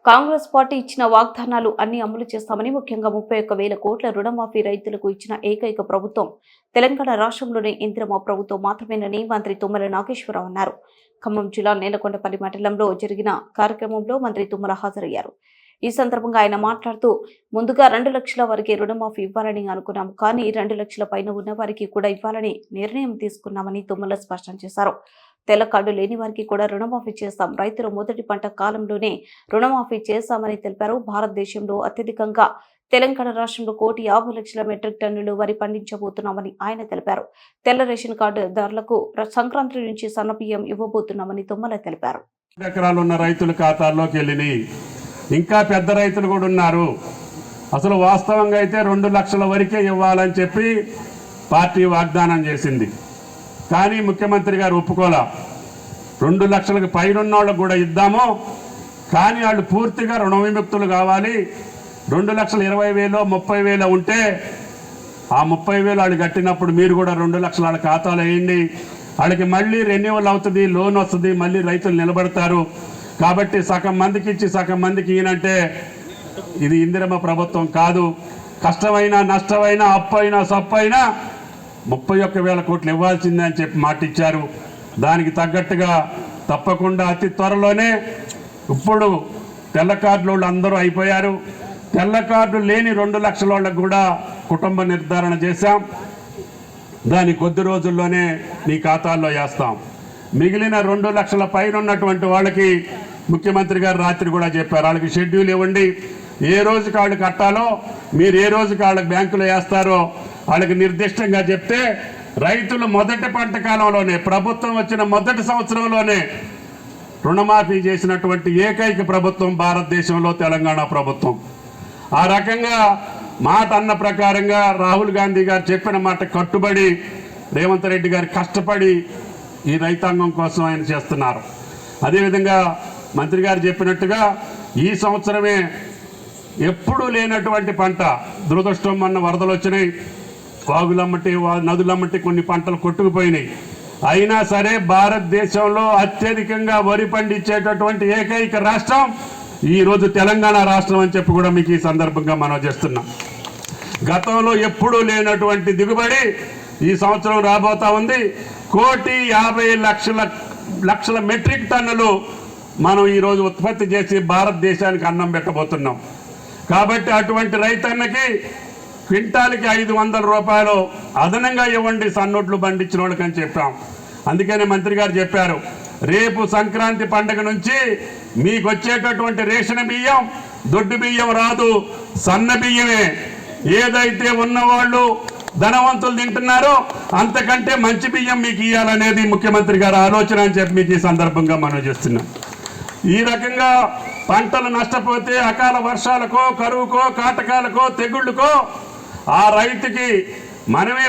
Congress party ఇచ్చిన వాగ్దానాలు అన్ని అమలు చేస్తామని, ముఖ్యంగా 31,000 కోట్ల రుణమాఫీ రైతులకు ఇచ్చిన ఏకైక ప్రభుత్వం తెలంగాణ రాష్ట్రంలోని ఇందిరమ్మ ప్రభుత్వం మాత్రమేనని మంత్రి తుమ్మల నాగేశ్వరరావు అన్నారు. ఖమ్మం జిల్లా నేలకొండపల్లి మండలంలో జరిగిన కార్యక్రమంలో మంత్రి తుమ్మల హాజరయ్యారు. ఈ సందర్భంగా ఆయన మాట్లాడుతూ, ముందుగా 2 లక్షల వరకే రుణమాఫీ ఇవ్వాలని అనుకున్నాం, కానీ 2 లక్షల పైన ఉన్న వారికి కూడా ఇవ్వాలని నిర్ణయం తీసుకున్నామని తుమ్మల స్పష్టం చేశారు. తెల్ల కార్డు లేని వారికి కూడా రుణమాఫీ చేస్తాం. రైతుల మొదటి పంట కాలంలోనే రుణమాఫీ చేశామని తెలిపారు. భారతదేశంలో అత్యధికంగా తెలంగాణ రాష్ట్రంలో 1,50,00,000 మెట్రిక్ టన్నులు వరి పండించబోతున్నామని ఆయన తెలిపారు. తెల్ల రేషన్ కార్డుదారులకు సంక్రాంతి నుంచి సన్నబియ్యం ఇవ్వబోతున్నామని తుమ్మల తెలిపారు. ఎకరాలు ఉన్న రైతుల ఖాతాల్లోకి వెళ్ళినాయి. ఇంకా పెద్ద రైతులు కూడా ఉన్నారు. అసలు వాస్తవంగా అయితే 2 లక్షల వరకే ఇవ్వాలని చెప్పి పార్టీ వాగ్దానం చేసింది. కానీ ముఖ్యమంత్రి గారు ఒప్పుకోలా. 2 లక్షలకు పైన వాళ్ళకు కూడా ఇద్దాము, కానీ వాళ్ళు పూర్తిగా రుణ విముక్తులు కావాలి. 2,20,000 30,000 ఉంటే ఆ 30,000 వాళ్ళు కట్టినప్పుడు మీరు కూడా 2 లక్షల వాళ్ళ ఖాతాలో వేయండి. వాళ్ళకి మళ్ళీ రెన్యువల్ అవుతుంది, లోన్ వస్తుంది, మళ్ళీ రైతులు నిలబడతారు. కాబట్టి సగం మందికి ఇచ్చి సగం మందికి ఈయనంటే ఇది ఇందిరమ్మ ప్రభుత్వం కాదు. కష్టమైనా నష్టమైనా అప్పైనా సప్పైనా 31,000 కోట్లు ఇవ్వాల్సిందే అని చెప్పి మాటిచ్చారు. దానికి తగ్గట్టుగా తప్పకుండా అతి త్వరలోనే ఇప్పుడు తెల్ల కార్డులు వాళ్ళు అందరూ అయిపోయారు. తెల్ల కార్డు లేని 2 లక్షల వాళ్ళకు కూడా కుటుంబ నిర్ధారణ చేశాం. దాని కొద్ది రోజుల్లోనే నీ ఖాతాల్లో వేస్తాం. మిగిలిన 2 లక్షల పైన ఉన్నటువంటి వాళ్ళకి ముఖ్యమంత్రి గారు రాత్రి కూడా చెప్పారు, వాళ్ళకి షెడ్యూల్ ఇవ్వండి, ఏ రోజుకి వాళ్ళు కట్టాలో, మీరు ఏ రోజుకి వాళ్ళకి బ్యాంకులో వేస్తారో వాళ్ళకి నిర్దిష్టంగా చెప్తే రైతులు మొదటి పంట కాలంలోనే, ప్రభుత్వం వచ్చిన మొదటి సంవత్సరంలోనే రుణమాఫీ చేసినటువంటి ఏకైక ప్రభుత్వం భారతదేశంలో తెలంగాణ ప్రభుత్వం. ఆ రకంగా మాట అన్న ప్రకారంగా రాహుల్ గాంధీ గారు చెప్పిన మాట కట్టుబడి రేవంత్ రెడ్డి గారు కష్టపడి ఈ రైతాంగం కోసం ఆయన చేస్తున్నారు. అదేవిధంగా మంత్రి గారు చెప్పినట్టుగా ఈ సంవత్సరమే ఎప్పుడూ లేనటువంటి పంట, దురదృష్టం మొన్న వరదలు వచ్చినాయి, వాగులమ్మటి నదులమ్మటి కొన్ని పంటలు కొట్టుకుపోయినాయి. అయినా సరే భారతదేశంలో అత్యధికంగా వరి పండించేటటువంటి ఏకైక రాష్ట్రం ఈరోజు తెలంగాణ రాష్ట్రం అని చెప్పి కూడా మీకు ఈ సందర్భంగా మనం చేస్తున్నాం. గతంలో ఎప్పుడూ లేనటువంటి దిగుబడి ఈ సంవత్సరం రాబోతా ఉంది. 1,50,00,000 మెట్రిక్ టన్నులు మనం ఈరోజు ఉత్పత్తి చేసి భారతదేశానికి అన్నం పెట్టబోతున్నాం. కాబట్టి అటువంటి రైతన్నకి క్వింటాల్కి 500 రూపాయలు అదనంగా ఇవ్వండి సన్నోట్లు పండించిన వాళ్ళకి అని చెప్పాం. అందుకనే మంత్రి గారు చెప్పారు, రేపు సంక్రాంతి పండుగ నుంచి మీకు వచ్చేటటువంటి రేషన్ బియ్యం దొడ్డు బియ్యం రాదు, సన్న బియ్యమే. ఏదైతే ఉన్నవాళ్ళు ధనవంతులు తింటున్నారో అంతకంటే మంచి బియ్యం మీకు ఇవ్వాలనేది ముఖ్యమంత్రి గారి ఆలోచన అని చెప్పి మీకు ఈ సందర్భంగా మనం చేస్తున్నాం. ఈ రకంగా పంటలు నష్టపోతే అకాల వర్షాలకో, కరువుకో, కాటకాలకో, తెగుళ్ళకో ఆ రైతుకి మనమే